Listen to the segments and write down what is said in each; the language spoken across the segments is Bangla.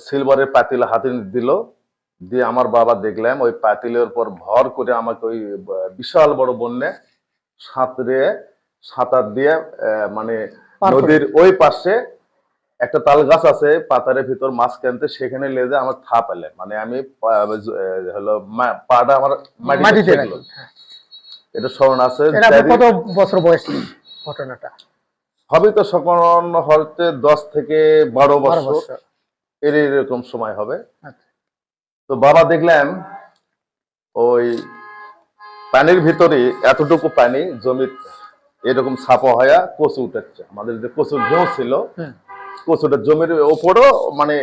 সিলভারের পাতিল হাতে দিল, দিয়ে আমার বাবা দেখলাম ওই পাতিলের উপর ভর করে আমাকে ওই বিশাল বড় বন্যে সাঁতার দিয়ে মানে নদীর ওই পাশে একটা তাল গাছ আছে পাতারের ভিতর মাঝখানতে, সেখানে লেজে আমার থা পেলে, মানে আমি হলো পাটা আমার মাটিতে গেল। এটা স্মরণ আছে। কত বছর বয়স ঘটনাটা? হবে তো সকল হয়তো 10 থেকে 12 বছর এরকম সময় হবে। তো বাবা দেখলাম ওই পানির ভিতরে এতটুকু পানি জমি এরকম ছাপা হয়ে কচু উঠেছে। আমাদের যে কচুর ঢেউ ছিল, কচুটা জমির ওপরও মানে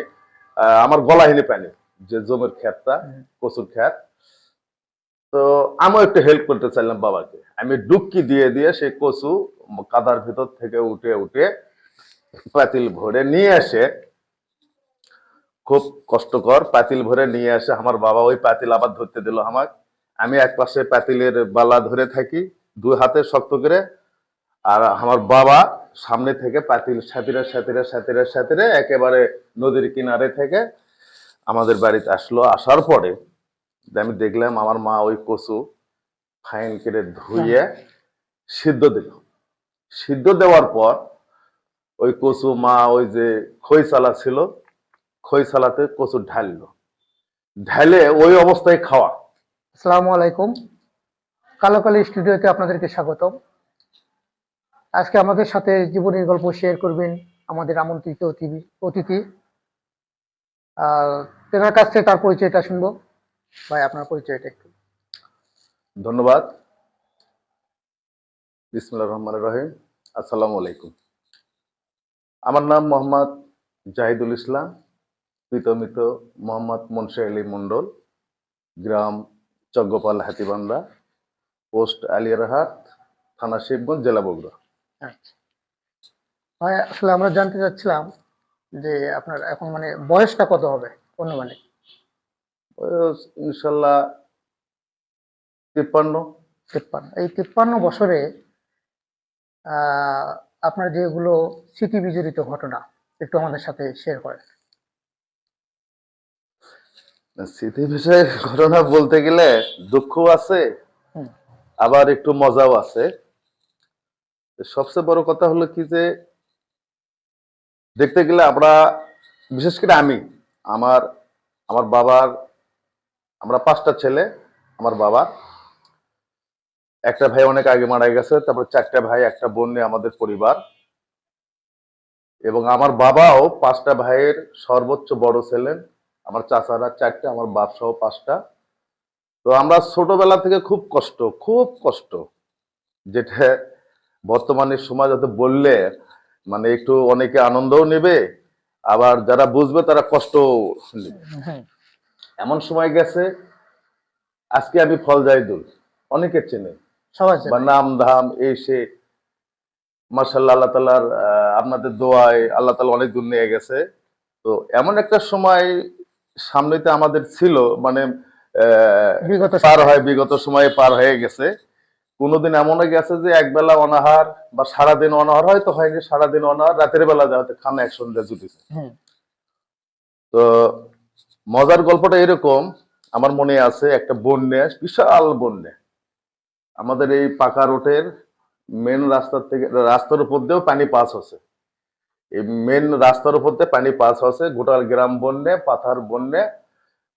আমার গলাহীনে পানি, যে জমির ক্ষেতটা কচুর ক্ষেত। তো আমিও একটু হেল্প করতে চাইলাম বাবাকে, আমি ডুবকি দিয়ে দিয়ে সেই কচু কাদার ভিতর থেকে উঠে উঠে পাতিল ভরে নিয়ে আসে, খুব কষ্টকর পাতিল ভরে নিয়ে আসে। আমার বাবা ওই পাতিল আবার ধরতে দিল আমাকে, আমি এক পাশে পাতিলের বালা ধরে থাকি 2 হাতে শক্ত করে, আর আমার বাবা সামনে থেকে পাতিল সাঁতরে সাঁতরে সাঁতরে সাঁতরে একেবারে নদীর কিনারে থেকে আমাদের বাড়িতে আসলো। আসার পরে আমি দেখলাম আমার মা ওই কচু ফাইন করে ধুয়ে সিদ্ধ দিল। সিদ্ধ দেওয়ার পর ওই কচু মা ওই যে খই চালা ছিল, খই চালাতে কচু ঢাললো, ঢালে ওই অবস্থায় খাওয়া। আসসালামু আলাইকুম, কালোকালী স্টুডিওতে আপনাদেরকে স্বাগতম। আজকে আমাদের সাথে জীবনের গল্প শেয়ার করবেন আমাদের আমন্ত্রিত অতিথি। তেনার কাছ থেকে তার পরিচয়টা শুনবো। ভাই, আপনার পরিচয়টা একটু। ধন্যবাদ। বিসমিল্লাহির রহমানির রহিম। আসসালামু আলাইকুম। আমার নাম মোহাম্মদ জাহিদুল ইসলাম, পিতমিত মোহাম্মদ মুন্সি আলী মন্ডল, গ্রাম চগ্গপাল হাতিবান্ধা, পোস্ট আলিয়ারহাট, থানা শিবগঞ্জ, জেলা বগুড়া। ভাই, আসলে আমরা জানতে চাচ্ছিলাম যে আপনার এখন মানে বয়সটা কত হবে অনুমানিক? বয়স ইনশাল্লাহ 53। এই 53 বছরে আপনার যেগুলো স্মৃতি বিজড়িত ঘটনা একটু আমাদের সাথে শেয়ার করেন। স্মৃতি বিষয়ে ঘটনা বলতে গেলে দুঃখ আছে, আবার একটু মজাও আছে। সবচেয়ে বড় কথা হলো কি যে দেখতে গেলে আমরা, বিশেষ করে আমি, আমার আমার বাবার, আমরা 5টা ছেলে। আমার বাবা একটা ভাই অনেক আগে মারা গেছে, তারপর 4টা ভাই, একটা বোন নিয়ে আমাদের পরিবার। এবং আমার বাবাও 5টা ভাইয়ের সর্বোচ্চ বড় ছিলেন। আমার চাচারা 4টে, আমার বাপ সহ 5টা। তো আমরা ছোটবেলা থেকে খুব কষ্ট, যেটা বর্তমানে সমাজ হতে বললে মানে একটু অনেকে আনন্দও নেবে, আবার যারা বুঝবে তারা কষ্ট নেবে। এমন সময় গেছে, আজকে আমি ফল জাহিদুল, অনেকে চেনে বা নাম ধাম এই সে, মাশাআল্লাহ আল্লাহ তাআলার আপনাদের দোয়ায় আল্লাহ তাআলা অনেক দূর নিয়ে গেছে। তো এমন একটা সময় সামনেতে আমাদের ছিল, মানে বিগত সময়ে পার হয়ে গেছে। কোনোদিন এমনও গেছে যে একবেলা অনাহার বা সারাদিন অনাহার, হয়তো হয়নি সারাদিন অনাহার, রাতের বেলা যাতে খানা একসঙ্গে জুটেছে। তো মজার গল্পটা এরকম, আমার মনে আছে একটা বন্যা, বিশাল বন্যা, আমাদের এই পাকা রোডের মেন রাস্তার থেকে, রাস্তার উপর দিয়েও পানি পাস হচ্ছে, এই মেন রাস্তার উপর দিয়ে পানি পাস হচ্ছে, গোটাল গ্রাম বন্যা, পাথার বন্যা,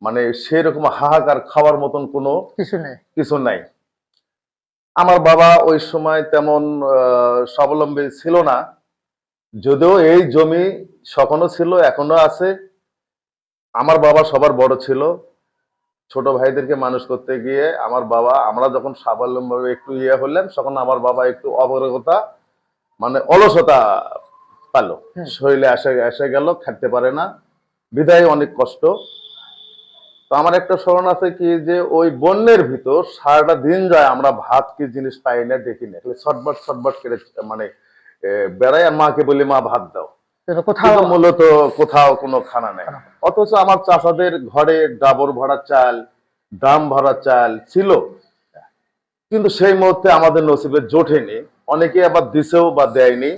মানে সেরকম হাহাকার, খাওয়ার মতন কোনো কিছু নাই। আমার বাবা ওই সময় তেমন স্বাবলম্বী ছিল না, যদিও এই জমি সখনো ছিল, এখনো আছে। আমার বাবা সবার বড় ছিল, ছোট ভাইদেরকে মানুষ করতে গিয়ে আমার বাবা, আমরা যখন স্বাবলম্বী একটু হলাম, তখন আমার বাবা একটু অবরগতা, মানে অলসতা পালো, শরীরে এসে গেল, খাটতে পারে না, বিদায় অনেক কষ্ট। তো আমার একটা স্মরণ আছে কি যে ওই বন্যের ভিতর সারাটা দিন যায়, আমরা ভাত কি জিনিস পাই না, দেখি না, ছটবট করে মানে বেড়াই, আর মাকে বলি মা ভাত দাও, মূলত কোথাও কোনো খানা নেই। অথচ আমার চাচাদের ঘরে ডাবর ভরা চাল, দাম ভরা চাল ছিল, কিন্তু সেই মুহূর্তে আমাদের নসিবে জোটেনি, অনেকে আবার দিছেও বা দেয়নি।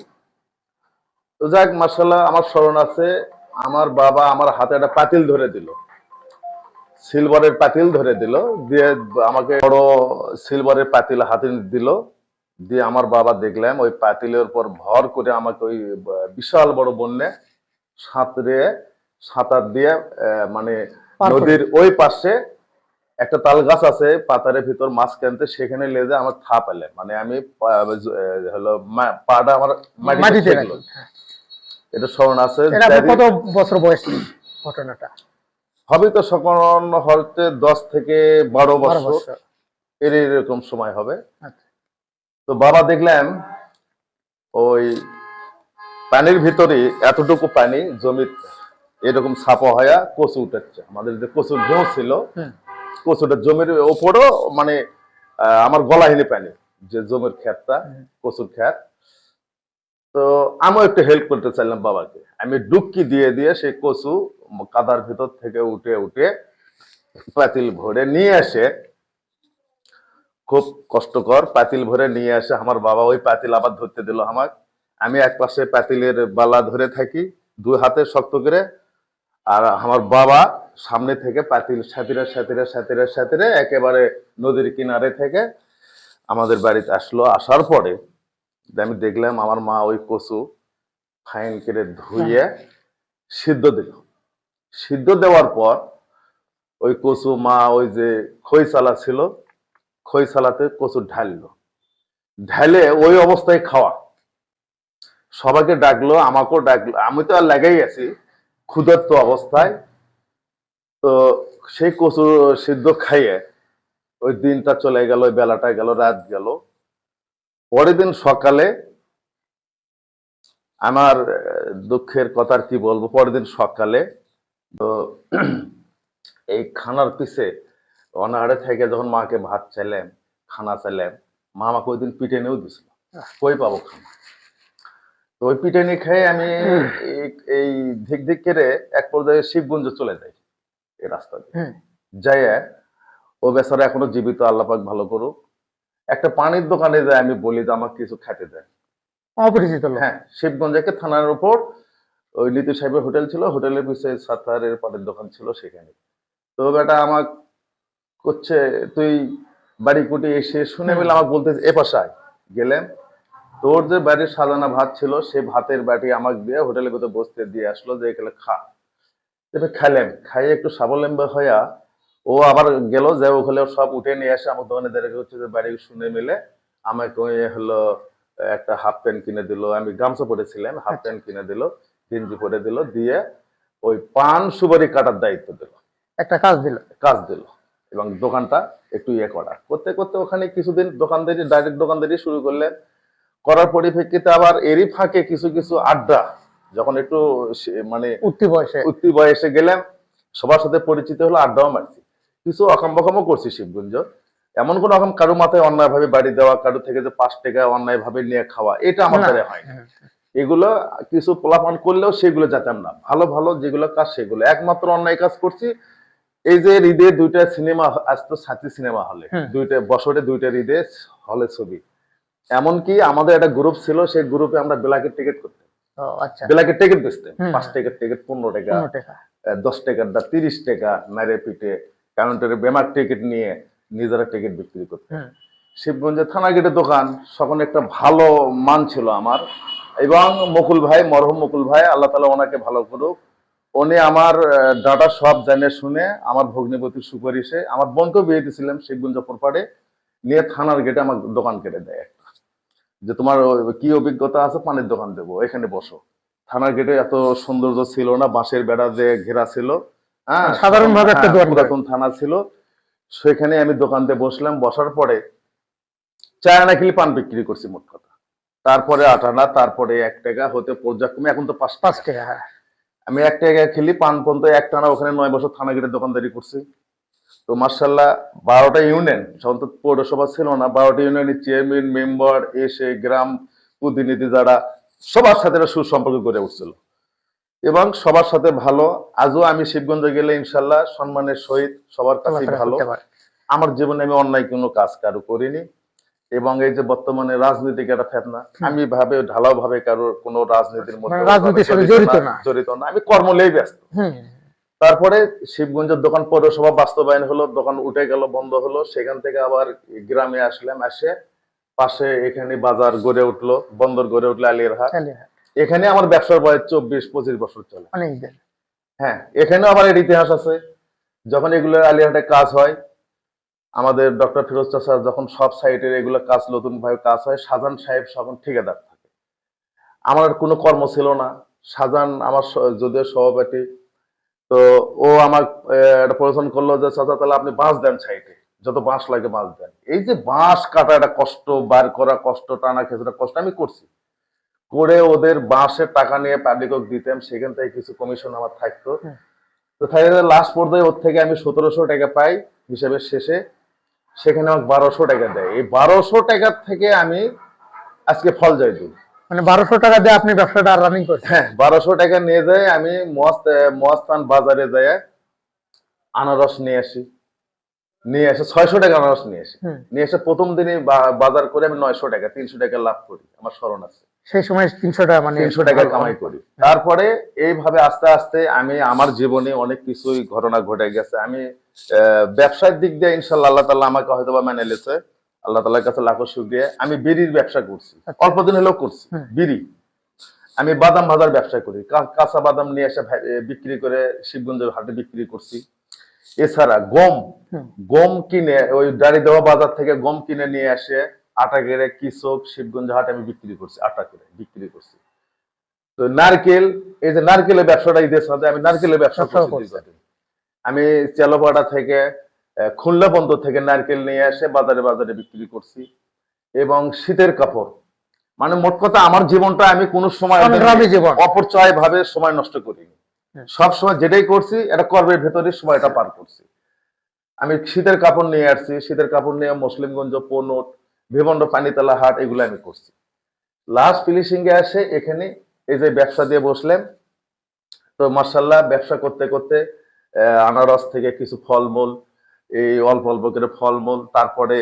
তো যাক, মাশাআল্লাহ আমার স্মরণ আছে, আমার বাবা আমার হাতে একটা পাতিল ধরে দিল, সিলভারের পাতিল ধরে দিল, দিয়ে আমাকে বড় সিলভারের পাতিল হাতে দিল। দিয়ে আমার বাবা দেখলাম ওই পাতিলের উপর ভর করে আমাকে ওই বিশাল বড় বন্যে সাঁতার দিয়ে মানে পার করে। নদীর ওই পাশে একটা তাল গাছ আছে পাতারের ভিতর মাঝখানতে, সেখানে লেজে আমার থা পেলে, মানে আমি হলো পাটা আমার মাটিতে মাটিতে ঠেকলো। রাখি। হ্যাঁ। এটা স্মরণ আছে। এটা আপনার কত বছর বয়স ছিল ঘটনাটা? হবে তো সকল হয়তো 10 থেকে 12 12 বছর বছর। এরকম সময় হবে। আচ্ছা। তো বাবা দেখলাম ওই পানির ভিতরে এতটুকু পানি জমি এরকম ছাপা হয়া কচু উঠেছে। আমাদের যে কচুর ঢেউ ছিল, হুম। কচুটা জমির ওপরও মানে আমার গলাহীনে পানি, যে জমির ক্ষেতটা কচুর ক্ষেত। তো আমিও একটু হেল্প করতে চাইলাম বাবাকে, আমি ডুবকি দিয়ে দিয়ে সেই কচু কাদার ভিতর থেকে উঠে উঠে পাতিল ভরে নিয়ে আসে, খুব কষ্টকর পাতিল ভরে নিয়ে আসে আমার বাবা। ওই পাতিল আবার ধরতে দিল আমার, আমি এক পাশে পাতিলের বালা ধরে থাকি দুই হাতে শক্ত করে, আর আমার বাবা সামনে থেকে পাতিল সাঁতরে সাঁতরে সাঁতরে সাঁতরে একেবারে নদীর কিনারে থেকে আমাদের বাড়িতে আসলো। আসার পরে আমি দেখলাম আমার মা ওই কচু ফাইন করে ধুয়ে সিদ্ধ দিল। সিদ্ধ দেওয়ার পর ওই কচু মা ওই যে খই চালা ছিল, খই চালাতে কচু ঢাললো, ঢালে ওই অবস্থায় খাওয়া। সবাইকে ডাকলো, আমাকেও ডাকলো, আমি তো আর লেগেই আছি ক্ষুধার্ত অবস্থায়। তো সেই কচু সিদ্ধ খাইয়ে ওই দিনটা চলে গেল, ওই বেলাটা গেল, রাত গেল। পরের দিন সকালে আমার দুঃখের কথা আর কি বলবো, পরের দিন সকালে তো এই খানার পিছে অনাহারে থেকে যখন মাকে ভাত চাইলাম, খানা চাইলাম, মা আমাকে ওই দিন পিঠে নিয়েও দিছিল, কই পাবো খানা। তো ওই পিঠে নিয়ে খেয়ে আমি এই ধিক ধিক করে এক পর্যায়ে শিবগঞ্জ চলে যাই এই রাস্তা দিয়ে। যাইয়া ও বেচারা এখনো জীবিত, আল্লাহ পাক ভালো করুক। একটা পানির দোকানে যায়, আমি বলি যে আমাকে কিছু খেতে দেয়। অপরিচিত লোক। হ্যাঁ, শিবগঞ্জে থানার উপর ওই নীতি সাহেবের হোটেল ছিল, হোটেলের পিছিয়ে সাতারের পানের দোকান ছিল, সেখানে। তো বেটা আমার করছে তুই বাড়ি কুটি এসে শুনে মিলে আমাকে বলতে এ পাশায় গেলেন, তোর যে বাড়ির সাজানা ভাত ছিল সে ভাতের বাটি আমাকে দিয়ে হোটেলের ভিতরে বসতে দিয়ে আসলো, যে এখানে খা। এটা খাইলাম, খাইয়ে একটু স্বাবলম্বী হইয়া ও আবার গেল, যে ওখানে সব উঠে নিয়ে আসে আমার দোকানে দেখে হচ্ছে যে বাড়ি শুনে মিলে আমাকে ওই হলো একটা হাফ প্যান্ট কিনে দিল, আমি গামছা পরেছিলাম, হাফ প্যান্ট কিনে দিল, গেঞ্জি পরে দিল, দিয়ে ওই পান সুপারি কাটার দায়িত্ব দিল, একটা কাজ দিল। এবং দোকানটা একটু করতে করতে ওখানে কিছুদিন দোকানদারি, ডাইরেক্ট দোকানদারি শুরু করলেন। করার পরিপ্রেক্ষিতে আবার এরই ফাঁকে কিছু কিছু আড্ডা, যখন একটু মানে উঠতি বয়সে গেলাম, সবার সাথে পরিচিত হলো, আড্ডাও মারছি, কিছু অকাম বকামও করছি শিবগঞ্জ। এমন কোন রকম কারো মাথায় অন্যায় ভাবে বাড়ি দেওয়া, কারো থেকে যে 5 টাকা অন্যায় ভাবে নিয়ে খাওয়া, এটা আমার দ্বারা হয় না। এগুলো কিছু পোলাপান করলেও সেগুলো যেতাম না, ভালো ভালো যেগুলো কাজ সেগুলো। একমাত্র অন্যায় কাজ করছি এই যে ঈদে 2টা সিনেমা আসতো, সাথী সিনেমা হলে, 2টা বছরে 2টা ঈদে হলে ছবি। এমনকি আমাদের একটা গ্রুপ ছিল, সেই গ্রুপে আমরা ব্ল্যাকের টিকিট করতাম। ব্ল্যাকের টিকিট বেচতাম, 5 টাকার টিকিট 15 টাকা, 10 টাকার দা 30 টাকা মেরে পিটে কাউন্টারে বেমার টিকিট নিয়ে নিজেরা টিকিট বিক্রি করতাম। শিবগঞ্জে থানা গেটে দোকান, সকলে একটা ভালো মান ছিল আমার। এবং মুকুল ভাই, মরহুম মুকুল ভাই, আল্লাহ তাআলা ওনাকে ভালো করুক, উনি আমার ডাটা সব জেনে শুনে আমার ভগ্নিপতির সুপারিশে আমার বোনকেও বিয়ে দিয়েছিলাম শিবগঞ্জ অপরপাড়ে, নিয়ে থানার গেটে আমার দোকান কেটে দেয় একটা, যে তোমার কি অভিজ্ঞতা আছে, পানির দোকান দেবো, এখানে বসো। থানার গেটে এত সৌন্দর্য ছিল না, বাঁশের বেড়া দিয়ে ঘেরা ছিল, হ্যাঁ, সাধারণভাবে একটা পুরাতন থানা ছিল। সেখানে আমি দোকান দিয়ে বসলাম, বসার পরে চা আনা খেলে পান বিক্রি করছি মোট কথা, তারপরে 8 আনা, তারপরে 1 টাকা হতে পর্যায়ক্রমে এখন তো 5 টাকা। আমি 1 টাকা খেলি পান পর্যন্ত 1 টানা, ওখানে 9 বছর থানা গেটে দোকানদারি করছি। তো মার্শাল্লাহ 12টা ইউনিয়ন, তখন তো পৌরসভা ছিল না, 12টা ইউনিয়নের চেয়ারম্যান মেম্বার এসে গ্রাম প্রতিনিধি যারা, সবার সাথে সুসম্পর্ক গড়ে উঠছিল এবং সবার সাথে ভালো। আজও আমি শিবগঞ্জে গেলে ইনশাল্লাহ সম্মানের সহিত সবার কাছে ভালো। আমার জীবনে আমি অন্যায় কোনো কাজ কারো করিনি, এবং এই যে বর্তমানে রাজনীতিক একটা ফেতনা, আমি ঢালাও ভাবে কারোর কোনো রাজনীতির মধ্যে রাজনীতির সাথে জড়িত না, আমি কর্মলেই ব্যস্ত। তারপরে শিবগঞ্জের দোকান পৌরসভা বাস্তবায়ন হলো, দোকান উঠে গেল, বন্ধ হলো। সেখান থেকে আবার গ্রামে আসলাম, আসে পাশে এখানে বাজার গড়ে উঠলো, বন্দর গড়ে উঠলো আলিয়ারহাট। এখানে আমার ব্যবসার বয়স 24-25 বছর চলে। হ্যাঁ, এখানেও আমার এর ইতিহাস আছে। যখন এগুলো আলিয়ারহাটে কাজ হয়, আমাদের ডক্টর ফিরোজ চাচা যখন সব সাইটের এগুলো কাজ নতুন ভাবে কাজ হয়, শাহজাহান সাহেব তখন ঠিকাদার থাকে। আমার কোনো কর্ম ছিল না। শাহজাহান আমার যদিও সভাপতি, তো ও আমার একটা প্রয়োজন করলো যে চাচা তাহলে আপনি বাঁশ দেন সাইটে, যত বাঁশ লাগে বাঁশ দেন। এই যে বাঁশ কাটা একটা কষ্ট, বার করা কষ্ট, টানা খেঁচড়া কষ্ট আমি করছি। করে ওদের বাঁশের টাকা নিয়ে পাবলিকক দিতাম, সেখান থেকে কিছু কমিশন আমার থাকতো। তো লাস্ট পর্যায়ে ওর থেকে আমি 1700 টাকা পাই হিসেবে শেষে, সেখানে আমাকে 1200 টাকা দেয়। এই 1200 টাকা থেকে আমি আজকে ফল যাই দিই। মানে 1200 টাকা দিয়ে আপনি ব্যবসাটা রানিং করছেন? হ্যাঁ, 1200 টাকা নিয়ে যাই আমি মস্তান বাজারে যাই, আনারস নিয়ে আসি। নিয়ে এসে 600 টাকা আনারস নিয়ে আসি। নিয়ে এসে প্রথম দিনে বাজার করে আমি 900 টাকা 300 টাকা লাভ করি, আমার স্মরণ আছে। সেই সময় 300 টাকা, মানে 300 টাকা কামাই করি। তারপরে এইভাবে আস্তে আস্তে আমি আমার জীবনে অনেক কিছুই ঘটনা ঘটে গেছে। আমি ব্যবসার দিক দিয়ে ইনশাআল্লাহ আল্লাহ তাআলা আমাকে হয়তো বা মেনে নিয়েছে, আল্লাহ তাআলার কাছে লাখো শুকরিয়া। আমি বিড়ির ব্যবসা করছি, অল্প দিন হলেও করছি বিড়ি। আমি বাদাম ভাজার ব্যবসা করি, কাঁচা বাদাম নিয়ে এসে বিক্রি করে শিবগঞ্জের হাটে বিক্রি করছি। এছাড়া গম কিনে ওই দাঁড়ি দেওয়া বাজার থেকে গম কিনে নিয়ে আসে আটা কেড়ে কৃষক শিবগঞ্জ হাটে আমি বিক্রি করছি, আটা করে বিক্রি করছি। তো নারকেল, এই যে নারকেলের ব্যবসাটা ঈদের সাথে আমি নারকেলের ব্যবসা করছি। আমি চেলোপাড়া থেকে খুলনা বন্দর থেকে নারকেল নিয়ে এসে বাজারে বাজারে বিক্রি করছি। এবং শীতের কাপড়, মানে মোট কথা আমার জীবনটা আমি কোনো সময় অপচয় ভাবে সময় নষ্ট করিনি। সবসময় যেটাই করছি এটা কর্মের ভেতরে সময়টা পার করছি। আমি শীতের কাপড় নিয়ে আসছি, শীতের কাপড় নিয়ে মুসলিমগঞ্জ, পনোট, ভিবন্ড, পানিতলা হাট এগুলো আমি করছি। লাস্ট ফিনিশিং এ আসে এখানে এই যে ব্যবসা দিয়ে বসলেন। তো মাশাআল্লাহ ব্যবসা করতে করতে আনারস থেকে কিছু ফলমূল, এই অল্প অল্প করে ফলমূল। তারপরে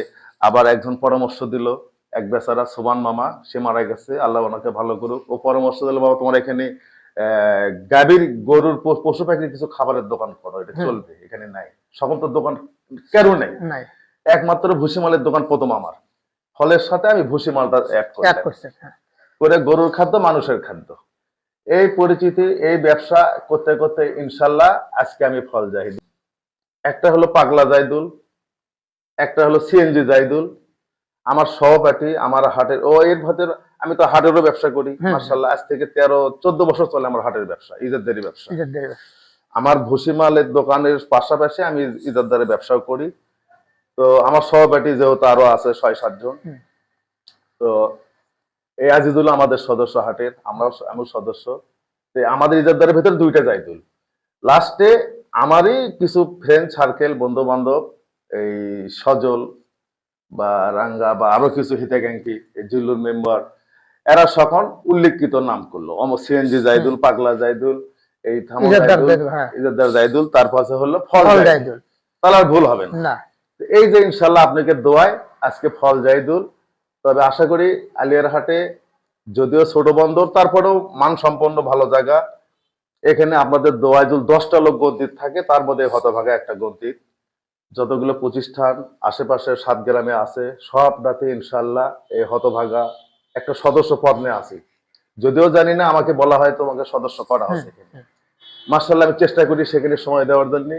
আবার একজন পরামর্শ দিল, এক বেচারা সুবান মামা, সে মারা গেছে, আল্লাহ ওনাকে ভালো করুক। ও পরামর্শ দিল, বাবা তোমার এখানে গাভীর গরুর পশু পাখির কিছু খাবারের দোকান করো, এটা চলবে, এখানে নাই। সকল তো দোকান কেন নেই, একমাত্র ভুসিমালের দোকান প্রথম আমার। ফলের সাথে আমি ভুসিমালটা অ্যাড করে গরুর খাদ্য, মানুষের খাদ্য, এই পরিচিতি, এই ব্যবসা করতে করতে ইনশাল্লাহ আজকে আমি ফল জাহিদ। একটা হলো পাগলা জাইদুল, একটা হলো সিএনজি জাইদুল, আমার সহপাঠী, আমার হাটের এর ভেতর। আমি তো হাটেরও ব্যবসা করি মাশাআল্লাহ, আজ থেকে 13-14 বছর চলে আমার হাটের ব্যবসা, ইজাদদারি ব্যবসা। আমার ভুসিমালের দোকানের পাশাপাশি আমি ইজাদদারি ব্যবসাও করি। তো আমার সহপাঠী যেহেতু আরো আছে 6-7 জন। তো এই আজিজুল আমাদের সদস্য হাটের, আমি সদস্য। আমাদের ইজাদদারের ভেতর 2টা জাইদুল। লাস্টে আমারই কিছু ফ্রেন্ড সার্কেল, বন্ধু বান্ধব, এই সজল বা রাঙ্গা বা আরো কিছু হিতাকাঙ্ক্ষী জিল্লুর মেম্বার, এরা সকল উল্লেখিত নাম করলো, সিএনজি জাইদুল, পাগলা জাইদুল, এই ইজাদদার জাইদুল, তারপর হলো ফল জাইদুল। তাহলে আর ভুল হবে না। এই যে ইনশাল্লাহ আপনাকে দোয়ায় আজকে ফল জাইদুল। তবে আশা করি আলিয়ারহাটে যদিও ছোট বন্দর, তারপরেও মানসম্পন্ন ভালো জায়গা। এখানে আপনাদের দোয়াইদুল 10টা লোক গন্তিত থাকে, তার মধ্যে হতভাগা একটা গন্তিত। যতগুলো প্রতিষ্ঠান আশেপাশে 7 গ্রামে আছে, সবটাতে ইনশাল্লাহ এই হতভাগা একটা সদস্য পদ নিয়ে আছে। যদিও জানি না, আমাকে বলা হয় তোমাকে সদস্য করা আছে। মাশাআল্লাহ আমি চেষ্টা করি সেখানে সময় দেওয়ার জন্য,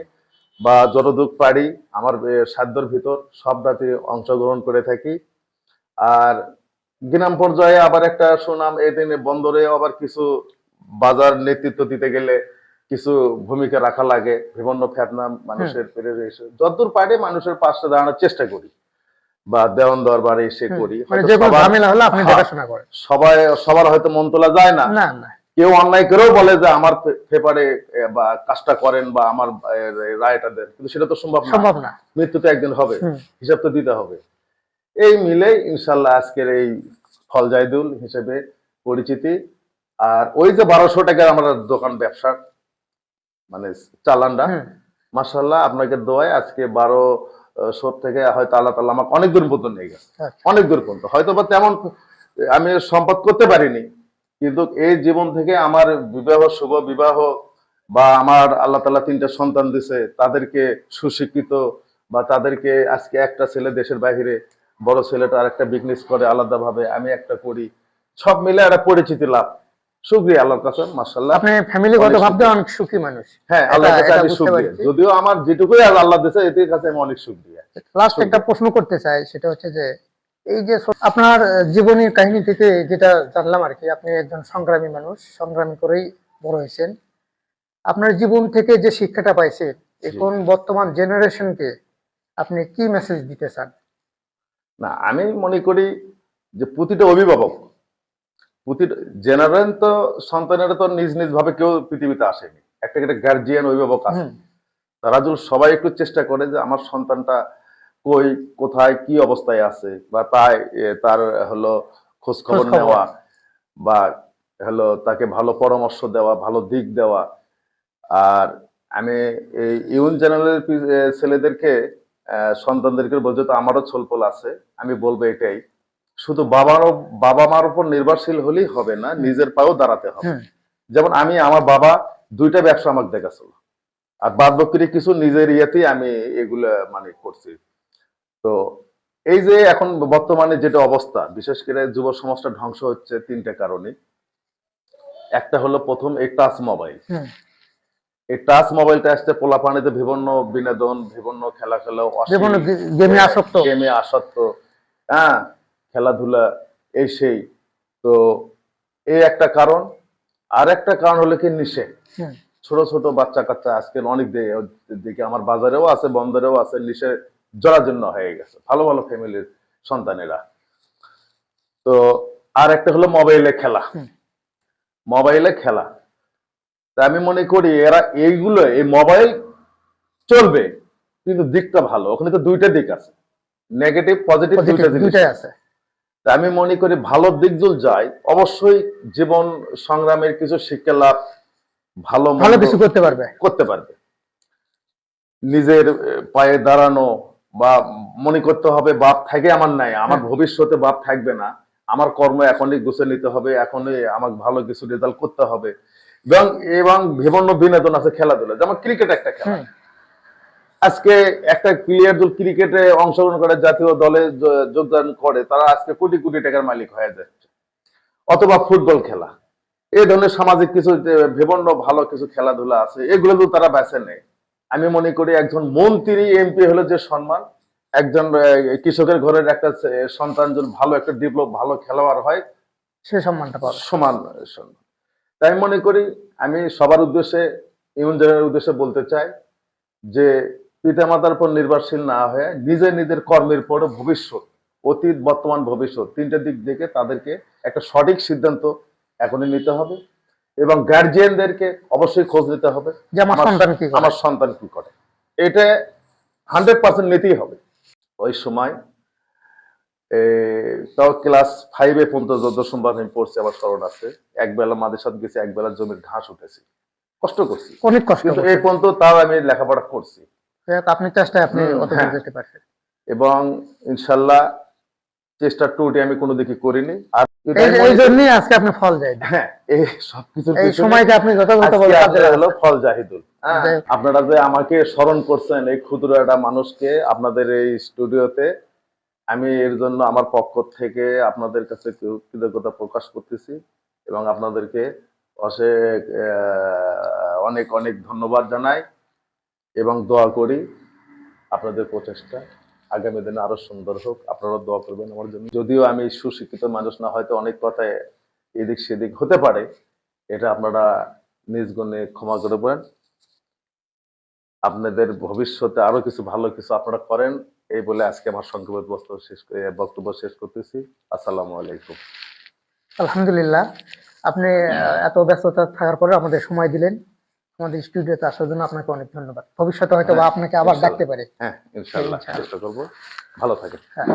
বা যতটুকু পারি আমার সাধ্যের ভিতর সবটাতে অংশগ্রহণ করে থাকি। আর গ্রাম পর্যায়ে আবার একটা সুনাম, এদিন বন্দরে আবার কিছু বাজার নেতৃত্ব দিতে গেলে কিছু ভূমিকা রাখা লাগে, বিভিন্ন ফেতনা মানুষের পেরে এসে যতদূর পারে মানুষের পাশে দাঁড়ানোর চেষ্টা করি, বা দেওয়ান দরবারে এসে করি। সবার হয়তো মন তোলা যায় না, কেউ অন্যায় করেও বলে যে আমার পেপারে বা কাজটা করেন বা আমার রায়টা দেন, কিন্তু সেটা তো সম্ভব না। মৃত্যু তো একদিন হবে, হিসাব তো দিতে হবে। এই মিলে ইনশাল্লাহ আজকের এই ফল জাইদুল হিসেবে পরিচিতি। আর ওই যে 1200 টাকার আমার দোকান ব্যবসা, মানে চালানটা মাশাআল্লাহ আপনাকে দোয়ায় আজকে শোধ থেকে হয়তো আল্লাহ তাআলা আমাকে অনেক দূর পর্যন্ত নিয়ে গেছে, আচ্ছা। অনেক দূর পর্যন্ত। হয়তো বা তেমন আমি সম্পদ করতে পারিনি, কিন্তু এই জীবন থেকে আমার বিবাহ, শুভ বিবাহ, বা আমার আল্লাহ তাআলা 3টা সন্তান দিছে, তাদেরকে সুশিক্ষিত, বা তাদেরকে আজকে একটা ছেলে দেশের বাইরে, বড় ছেলেটা আরেকটা বিজনেস করে আলাদাভাবে, আমি একটা করি, সব মিলে একটা পরিচিতি লাভ। শুকরিয়া আল্লাহর কাছে, মাশাআল্লাহ। আপনি ফ্যামিলিগত অনেক ভাবে শুকরিয়া। অনেক সুখী মানুষ। হ্যাঁ, এটা আল্লাহর কাছে এটা আমি বুঝতে শুকরিয়া। পারছি। যদিও আমার যেটুকুই আল্লাহ দিয়েছে এটির কাছে আমি অনেক শুকরিয়া। লাস্ট একটা প্রশ্ন করতে চাই, সেটা হচ্ছে যে এই যে আপনার জীবনের কাহিনী থেকে যেটা জানলাম আর কি, আপনি একজন সংগ্রামী মানুষ, সংগ্রামী করেই বড় হয়েছেন। আপনার জীবন থেকে যে শিক্ষাটা পাইছেন, এখন বর্তমান জেনারেশনকে আপনি কি মেসেজ দিতে চান? না, আমি মনে করি যে প্রতিটা অভিভাবক, প্রতিটা জেনারেল তো সন্তানেরা তো নিজ নিজ ভাবে কেউ পৃথিবীতে আসেনি, একটা একটা গার্জিয়ান অভিভাবক আছে। হুম, তারা যদি সবাই একটু চেষ্টা করে যে আমার সন্তানটা কই, কোথায়, কি অবস্থায় আছে, বা তার হলো খোঁজ খবর খোঁজ খবর। নেওয়া, বা হলো তাকে ভালো পরামর্শ দেওয়া, ভালো দিক দেওয়া। আর আমি এই ইয়ং জেনারেল ছেলেদেরকে, সন্তানদেরকে বলতে, তো আমারও ছোলপল আছে, আমি বলবো এটাই, শুধু বাবা মার উপর নির্ভরশীল হলেই হবে না, নিজের পায়েও দাঁড়াতে হবে। হুম, যেমন আমার বাবা 2টা ব্যবসা আমাকে দেখাছিল, আর বাদ বাকি কিছু নিজের ইয়েতেই আমি এগুলা মানে করছি। তো এই যে এখন বর্তমানে যেটা অবস্থা, বিশেষ করে যুব সমাজটা ধ্বংস হচ্ছে 3টা কারণে। একটা হলো প্রথম এই টাচ মোবাইল। হুম। এই টাচ মোবাইলটা আসতে পোলাপানিতে বিভিন্ন বিনোদন, বিভিন্ন খেলা, বিভিন্ন গেমে আসক্ত। গেমে আসক্ত, হ্যাঁ, খেলাধুলা, এই সেই। তো এই একটা কারণ। আর একটা কারণ হলো কি নিশে। হুম, ছোট ছোট বাচ্চা কাচ্চা আজকে অনেক দিকে আমার বাজারেও আছে, বন্দরেও আছে, নিশে জরাজীর্ণ হয়ে গেছে, ভালো ভালো ফ্যামিলির সন্তানেরা। তো আর একটা হলো মোবাইলে খেলা, হুম। মোবাইলে খেলা। তা আমি মনে করি এরা এইগুলো, এই মোবাইল চলবে, কিন্তু দিকটা ভালো, ওখানে তো 2টা দিক আছে, নেগেটিভ পজিটিভ, 2টা জিনিস দুইটাই আছে। তা আমি মনে করি ভালো দিক যদি যায়, অবশ্যই জীবন সংগ্রামের কিছু শিক্ষা লাভ, ভালো ভালো মন্দ কিছু করতে পারবে। করতে পারবে। নিজের পায়ে দাঁড়ানো, বা মনে করতে হবে বাপ থাকে আমার নাই, আমার ভবিষ্যতে বাপ থাকবে না, আমার কর্ম এখনই গুছে নিতে হবে, এখনই আমাকে ভালো কিছু রেজাল্ট করতে হবে। এবং এবং বিভিন্ন বিনোদন আছে, খেলাধুলা, যেমন ক্রিকেট একটা খেলা। হুম, আজকে একটা প্লেয়ার যদি ক্রিকেটে অংশগ্রহণ করে, জাতীয় দলে যোগদান করে, তারা আজকে কোটি কোটি টাকার মালিক হয়ে যাচ্ছে। অথবা ফুটবল খেলা, এই ধরনের সামাজিক কিছু বিভিন্ন ভালো কিছু খেলাধুলা আছে, এগুলো যদি তারা বেছে নেয়, আমি মনে করি একজন মন্ত্রী এমপি হলো যে সম্মান, একজন কৃষকের ঘরের একটা সন্তান যদি ভালো একটা ডেভেলপ, ভালো খেলোয়াড় হয়, সে সম্মানটা পাবে। সমান সম্মান। তাই আমি মনে করি, আমি সবার উদ্দেশ্যে, ইউন জেনারের উদ্দেশ্যে বলতে চাই যে পিতামাতার উপর নির্ভরশীল না হয়ে নিজের কর্মের পর ভবিষ্যৎ, অতীত, বর্তমান, ভবিষ্যৎ 3টা দিক দেখে তাদেরকে একটা সঠিক সিদ্ধান্ত এখনই নিতে হবে। এবং গার্জিয়ানদেরকে অবশ্যই খোঁজ নিতে হবে যে আমার সন্তান কি করে। আমার সন্তান কি করে, এটা 100% নিতেই হবে। ওই সময় তাও ক্লাস 5-এ পর্যন্ত যত সম্ভব আমি পড়ছি, আমার স্মরণ আছে, একবেলা মাদ্রাসাত গেছি, একবেলা জমির ঘাস উঠেছি, কষ্ট করছি, অনেক কষ্ট কিন্তু করছেন। এই পর্যন্ত তাও আমি লেখাপড়া করছি। আপনি চেষ্টায় আপনি অত দূর হ্যাঁ। যেতে পারছেন। এবং ইনশাল্লাহ চেষ্টা টুটি আমি কোনো দিকে করিনি। আর এই জন্যই আজকে আপনি ফল যায়। হ্যাঁ, এই সবকিছু এই সময়কে আপনি যথাযথভাবে কাজে হলো লাগাচ্ছেন। ফল জাহিদুল। হ্যাঁ, যাই হোক। আপনারা যে আমাকে স্মরণ করছেন, এই ক্ষুদ্র একটা মানুষকে আপনাদের এই স্টুডিওতে, আমি এর জন্য আমার পক্ষ থেকে আপনাদের কাছে কৃতজ্ঞতা প্রকাশ করতেছি, এবং আপনাদেরকে অনেক অনেক ধন্যবাদ জানাই, এবং দোয়া করি আপনাদের প্রচেষ্টা আগামী দিনে আরো সুন্দর হোক। আপনারা দোয়া করবেন আমার জন্য। যদিও আমি সুশিক্ষিত মানুষ না, হয়তো অনেক কথায় এদিক সেদিক হতে পারে, এটা আপনারা নিজ গুণে ক্ষমা করে দেবেন। আপনাদের ভবিষ্যতে আরো কিছু ভালো কিছু আপনারা করেন, এই বলে আজকে আমার সংক্ষেপে বক্তব্য শেষ করতেছি। আসসালামু আলাইকুম। আলহামদুলিল্লাহ, আপনি এত ব্যস্ততা থাকার পরে আমাদের সময় দিলেন, আমাদের স্টুডিওতে আসার জন্য আপনাকে অনেক ধন্যবাদ। ভবিষ্যতে হয়তো বা আপনাকে আবার ডাকতে পারে। হ্যাঁ, ইনশাআল্লাহ চেষ্টা করবো। ভালো থাকেন। হ্যাঁ।